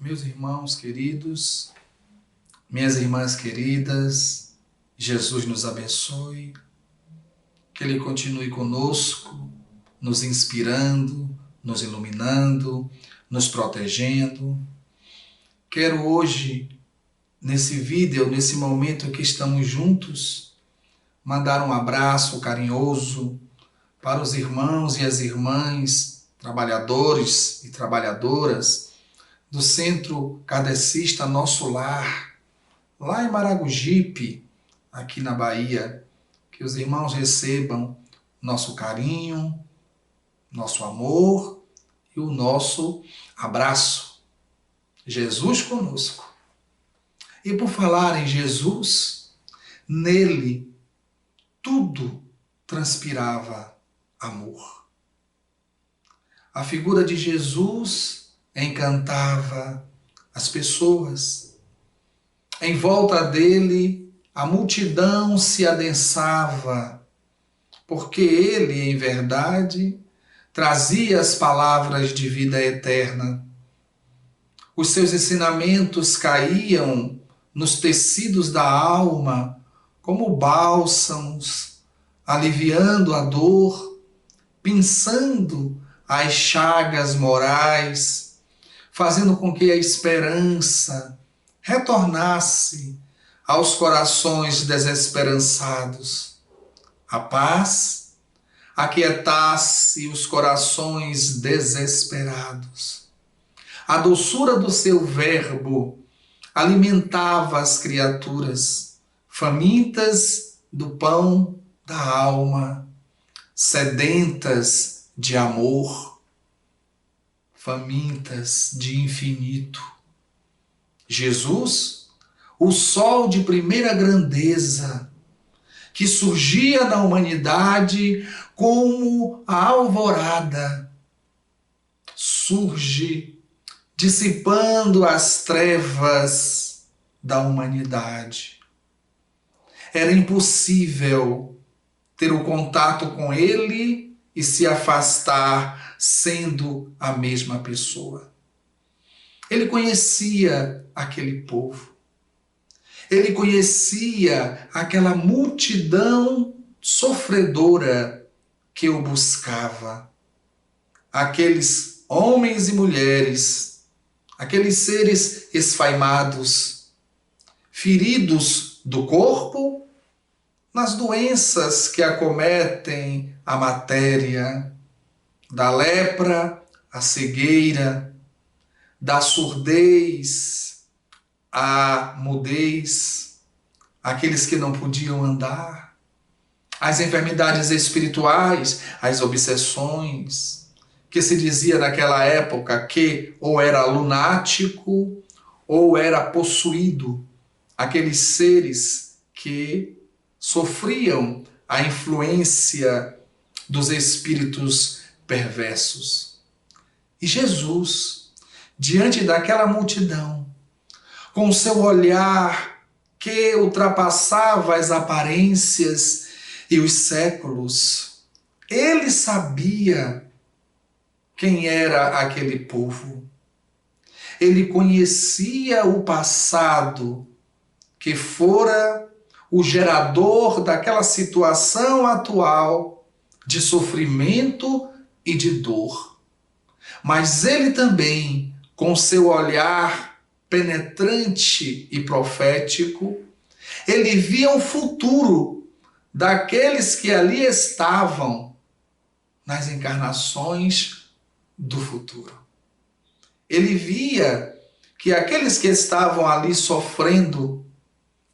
Meus irmãos queridos, minhas irmãs queridas, Jesus nos abençoe, que Ele continue conosco, nos inspirando, nos iluminando, nos protegendo. Quero hoje, nesse vídeo, nesse momento que estamos juntos, mandar um abraço carinhoso para os irmãos e as irmãs, trabalhadores e trabalhadoras do Centro Kardecista Nosso Lar, lá em Maragogipe, aqui na Bahia. Que os irmãos recebam nosso carinho, nosso amor e o nosso abraço. Jesus conosco. E por falar em Jesus, nele tudo transpirava amor. A figura de Jesus encantava as pessoas. Em volta dele, a multidão se adensava, porque ele, em verdade, trazia as palavras de vida eterna. Os seus ensinamentos caíam nos tecidos da alma como bálsamos, aliviando a dor, pinçando as chagas morais, fazendo com que a esperança retornasse aos corações desesperançados. A paz aquietasse os corações desesperados. A doçura do seu verbo alimentava as criaturas, famintas do pão da alma, sedentas de amor, famintas de infinito. Jesus, o sol de primeira grandeza, que surgia na humanidade como a alvorada, surge dissipando as trevas da humanidade. Era impossível ter o contato com ele e se afastar sendo a mesma pessoa. Ele conhecia aquele povo. Ele conhecia aquela multidão sofredora que o buscava. Aqueles homens e mulheres, aqueles seres esfaimados, feridos do corpo, nas doenças que acometem a matéria, da lepra à cegueira, da surdez à mudez, aqueles que não podiam andar, as enfermidades espirituais, as obsessões, que se dizia naquela época que ou era lunático ou era possuído, aqueles seres que sofriam a influência dos espíritos perversos. E Jesus, diante daquela multidão, com o seu olhar que ultrapassava as aparências e os séculos, ele sabia quem era aquele povo. Ele conhecia o passado, que fora o gerador daquela situação atual de sofrimento e de dor. Mas ele também, com seu olhar penetrante e profético, ele via o futuro daqueles que ali estavam nas encarnações do futuro. Ele via que aqueles que estavam ali sofrendo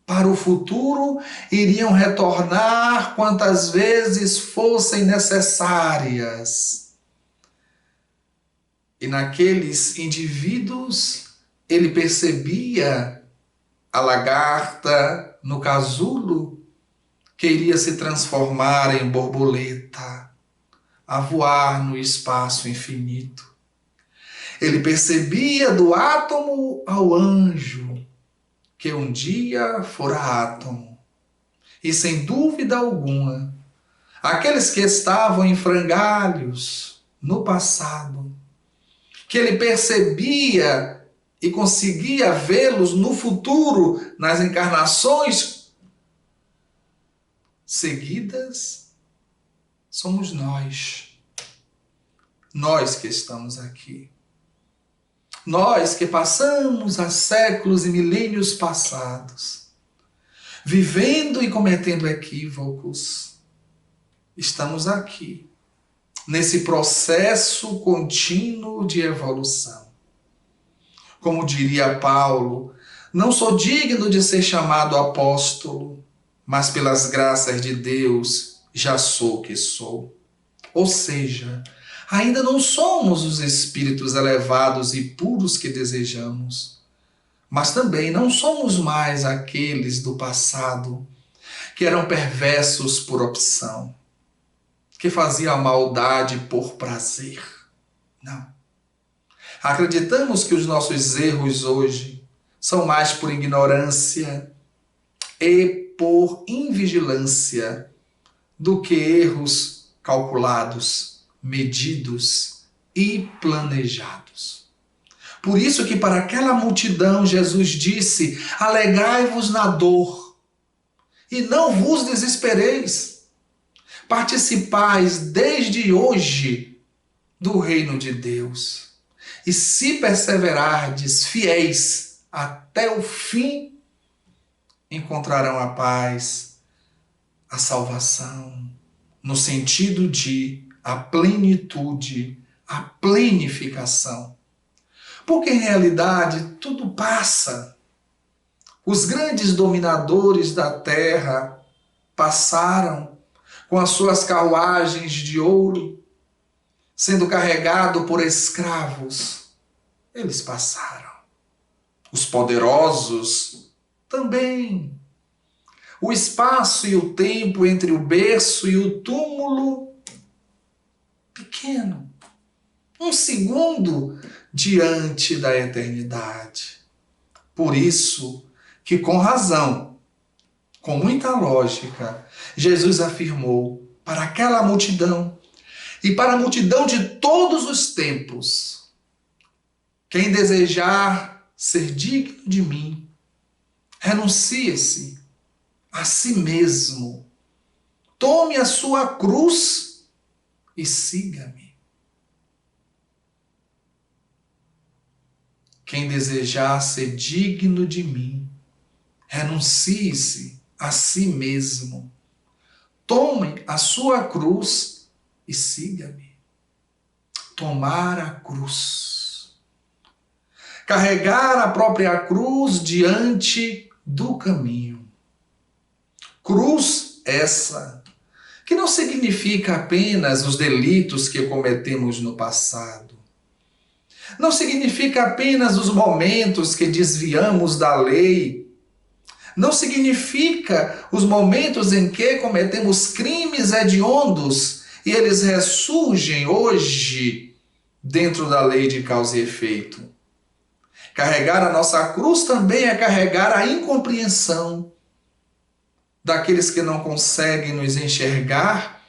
para o futuro iriam retornar quantas vezes fossem necessárias. E naqueles indivíduos ele percebia a lagarta no casulo que iria se transformar em borboleta, a voar no espaço infinito. Ele percebia do átomo ao anjo, que um dia fora átomo. E sem dúvida alguma, aqueles que estavam em frangalhos no passado, que ele percebia e conseguia vê-los no futuro, nas encarnações seguidas, somos nós. Nós que estamos aqui. Nós que passamos há séculos e milênios passados, vivendo e cometendo equívocos, estamos aqui, nesse processo contínuo de evolução. Como diria Paulo, não sou digno de ser chamado apóstolo, mas pelas graças de Deus já sou o que sou. Ou seja, ainda não somos os espíritos elevados e puros que desejamos, mas também não somos mais aqueles do passado que eram perversos por opção, que faziam a maldade por prazer. Não. Acreditamos que os nossos erros hoje são mais por ignorância e por invigilância do que erros calculados, medidos e planejados. Por isso que para aquela multidão Jesus disse: alegrai-vos na dor e não vos desespereis. Participais desde hoje do reino de Deus. E se perseverardes fiéis até o fim, encontrarão a paz, a salvação, no sentido de a plenitude, a plenificação. Porque em realidade tudo passa. Os grandes dominadores da terra passaram com as suas carruagens de ouro, sendo carregado por escravos. Eles passaram. Os poderosos também. O espaço e o tempo entre o berço e o túmulo, pequeno. Um segundo diante da eternidade. Por isso que, com razão, com muita lógica, Jesus afirmou para aquela multidão e para a multidão de todos os tempos: quem desejar ser digno de mim, renuncie-se a si mesmo, tome a sua cruz e siga-me. Quem desejar ser digno de mim, renuncie-se a si mesmo, tome a sua cruz e siga-me. Tomar a cruz. Carregar a própria cruz diante do caminho. Cruz essa, que não significa apenas os delitos que cometemos no passado. Não significa apenas os momentos que desviamos da lei. Não significa os momentos em que cometemos crimes hediondos e eles ressurgem hoje dentro da lei de causa e efeito. Carregar a nossa cruz também é carregar a incompreensão daqueles que não conseguem nos enxergar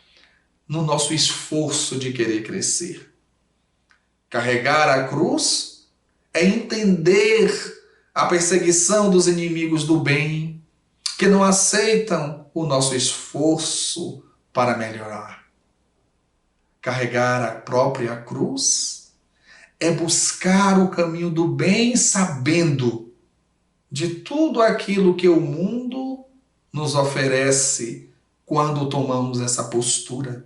no nosso esforço de querer crescer. Carregar a cruz é entender a perseguição dos inimigos do bem, que não aceitam o nosso esforço para melhorar. Carregar a própria cruz é buscar o caminho do bem, sabendo de tudo aquilo que o mundo nos oferece quando tomamos essa postura.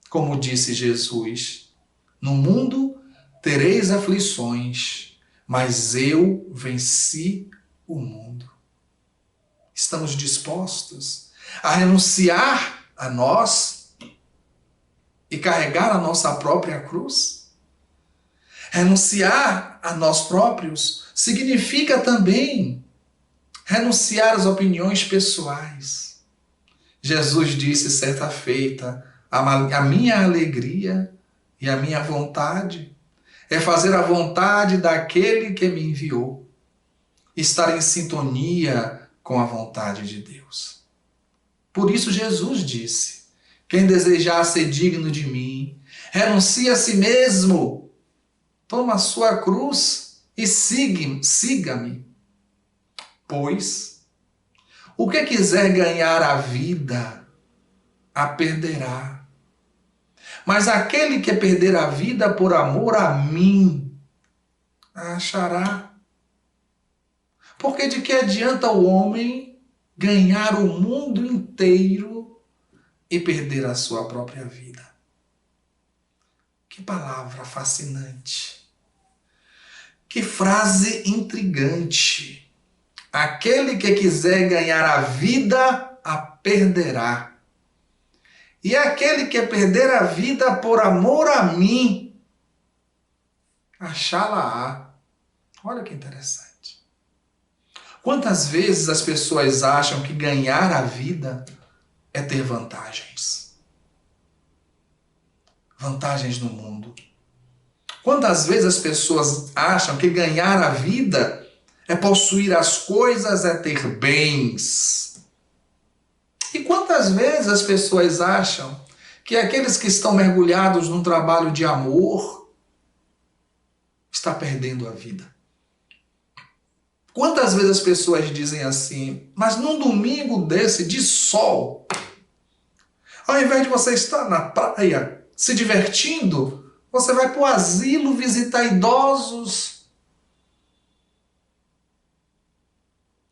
Como disse Jesus: no mundo tereis aflições, mas eu venci o mundo. Estamos dispostos a renunciar a nós e carregar a nossa própria cruz? Renunciar a nós próprios significa também renunciar às opiniões pessoais. Jesus disse certa feita: a minha alegria e a minha vontade é fazer a vontade daquele que me enviou, estar em sintonia com a vontade de Deus. Por isso Jesus disse: quem desejar ser digno de mim, renuncie a si mesmo, toma a sua cruz e siga-me, pois o que quiser ganhar a vida, a perderá. Mas aquele que perder a vida por amor a mim, a achará. Porque de que adianta o homem ganhar o mundo inteiro e perder a sua própria vida? Que palavra fascinante. Que frase intrigante. Aquele que quiser ganhar a vida, a perderá. E aquele que perder a vida por amor a mim, achá-la-á. Olha que interessante. Quantas vezes as pessoas acham que ganhar a vida é ter vantagens? Vantagens no mundo. Quantas vezes as pessoas acham que ganhar a vida é possuir as coisas, é ter bens? E quantas vezes as pessoas acham que aqueles que estão mergulhados num trabalho de amor está perdendo a vida? Quantas vezes as pessoas dizem assim, mas num domingo desse de sol, ao invés de você estar na praia se divertindo, você vai para o asilo visitar idosos.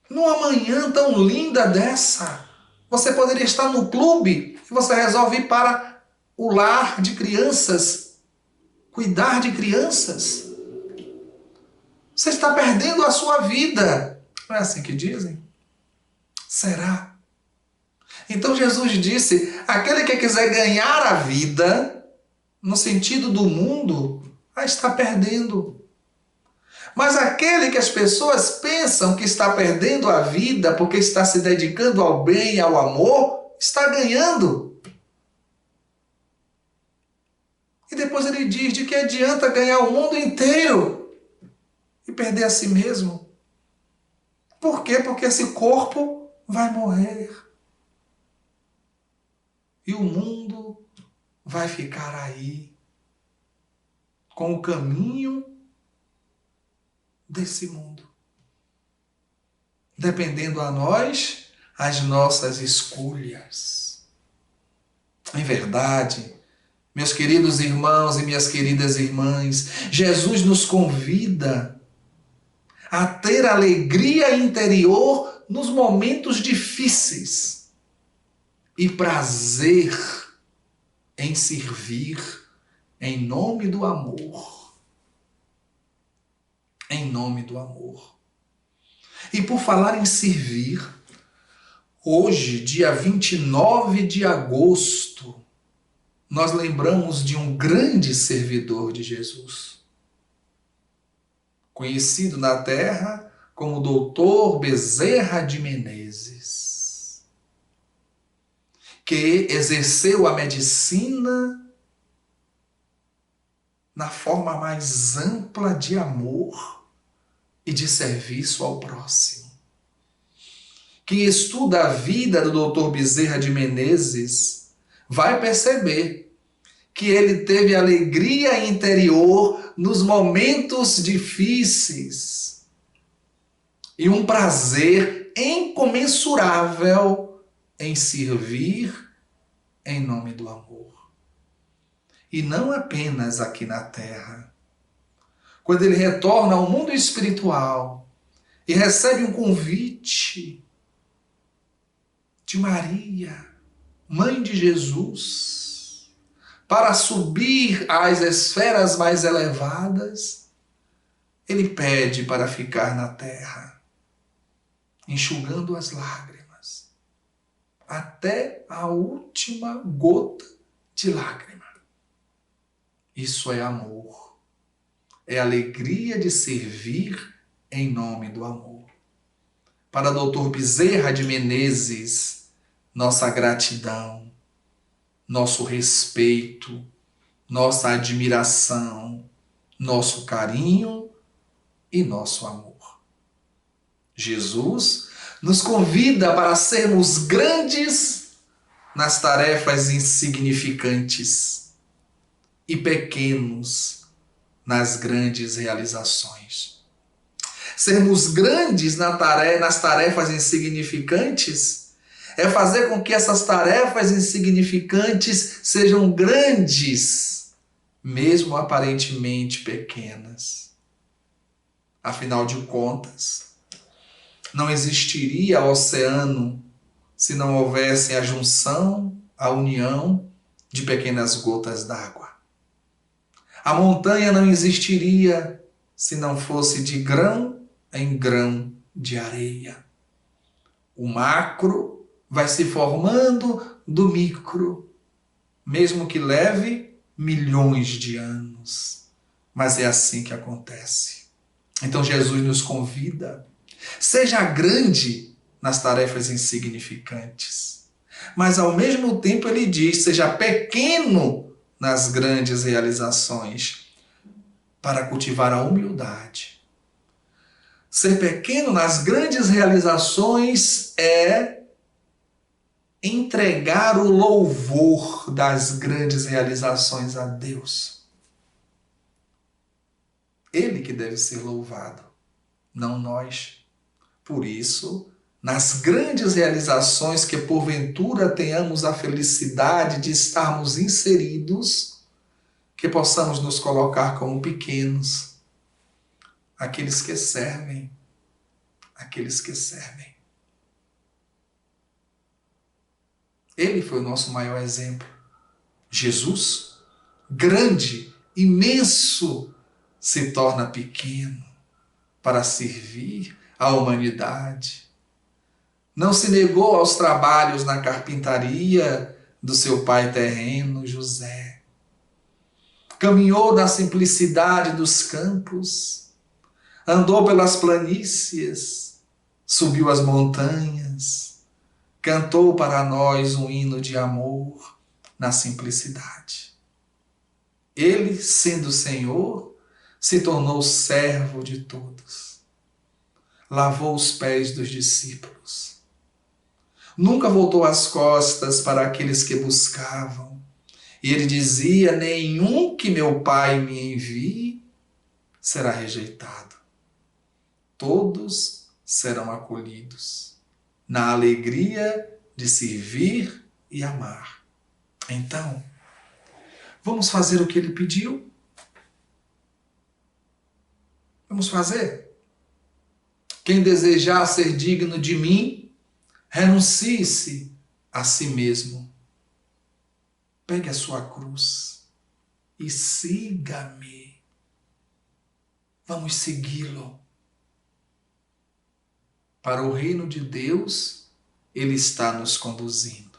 Numa manhã tão linda dessa, você poderia estar no clube e você resolve ir para o lar de crianças, cuidar de crianças. Você está perdendo a sua vida. Não é assim que dizem? Será? Então Jesus disse, aquele que quiser ganhar a vida, no sentido do mundo, a está perdendo. Mas aquele que as pessoas pensam que está perdendo a vida porque está se dedicando ao bem e ao amor, está ganhando. E depois ele diz, de que adianta ganhar o mundo inteiro e perder a si mesmo? Por quê? Porque esse corpo vai morrer. E o mundo vai ficar aí, com o caminho desse mundo. Dependendo a nós, as nossas escolhas. Em verdade, meus queridos irmãos e minhas queridas irmãs, Jesus nos convida a ter alegria interior nos momentos difíceis e prazer em servir em nome do amor. Em nome do amor. E por falar em servir, hoje, dia 29 de agosto, nós lembramos de um grande servidor de Jesus, conhecido na terra como Doutor Bezerra de Menezes, que exerceu a medicina na forma mais ampla de amor e de serviço ao próximo. Quem estuda a vida do Dr. Bezerra de Menezes vai perceber que ele teve alegria interior nos momentos difíceis e um prazer incomensurável em servir em nome do amor. E não apenas aqui na terra. Quando ele retorna ao mundo espiritual e recebe um convite de Maria, mãe de Jesus, para subir às esferas mais elevadas, ele pede para ficar na terra, enxugando as lágrimas, até a última gota de lágrima. Isso é amor. É alegria de servir em nome do amor. Para Dr. Bezerra de Menezes, nossa gratidão, nosso respeito, nossa admiração, nosso carinho e nosso amor. Jesus nos convida para sermos grandes nas tarefas insignificantes e pequenos nas grandes realizações. Sermos grandes nas tarefas insignificantes é fazer com que essas tarefas insignificantes sejam grandes, mesmo aparentemente pequenas. Afinal de contas, não existiria oceano se não houvesse a junção, a união de pequenas gotas d'água. A montanha não existiria se não fosse de grão em grão de areia. O macro vai se formando do micro, mesmo que leve milhões de anos. Mas é assim que acontece. Então Jesus nos convida, seja grande nas tarefas insignificantes, mas ao mesmo tempo ele diz, seja pequeno nas grandes realizações, para cultivar a humildade. Ser pequeno nas grandes realizações é entregar o louvor das grandes realizações a Deus. Ele que deve ser louvado, não nós. Por isso, nas grandes realizações que porventura tenhamos a felicidade de estarmos inseridos, que possamos nos colocar como pequenos, aqueles que servem, aqueles que servem. Ele foi o nosso maior exemplo. Jesus, grande, imenso, se torna pequeno para servir a humanidade. Não se negou aos trabalhos na carpintaria do seu pai terreno, José. Caminhou na simplicidade dos campos, andou pelas planícies, subiu as montanhas, cantou para nós um hino de amor na simplicidade. Ele, sendo Senhor, se tornou servo de todos. Lavou os pés dos discípulos. Nunca voltou as costas para aqueles que buscavam. E ele dizia, nenhum que meu Pai me envie será rejeitado. Todos serão acolhidos na alegria de servir e amar. Então, vamos fazer o que ele pediu? Vamos fazer? Quem desejar ser digno de mim, renuncie-se a si mesmo. Pegue a sua cruz e siga-me. Vamos segui-lo. Para o reino de Deus, Ele está nos conduzindo.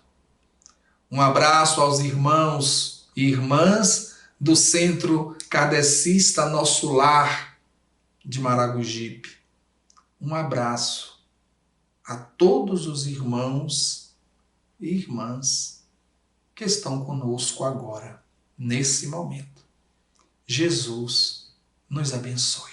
Um abraço aos irmãos e irmãs do Centro Kardecista Nosso Lar de Maragogipe. Um abraço a todos os irmãos e irmãs que estão conosco agora, nesse momento. Jesus nos abençoe.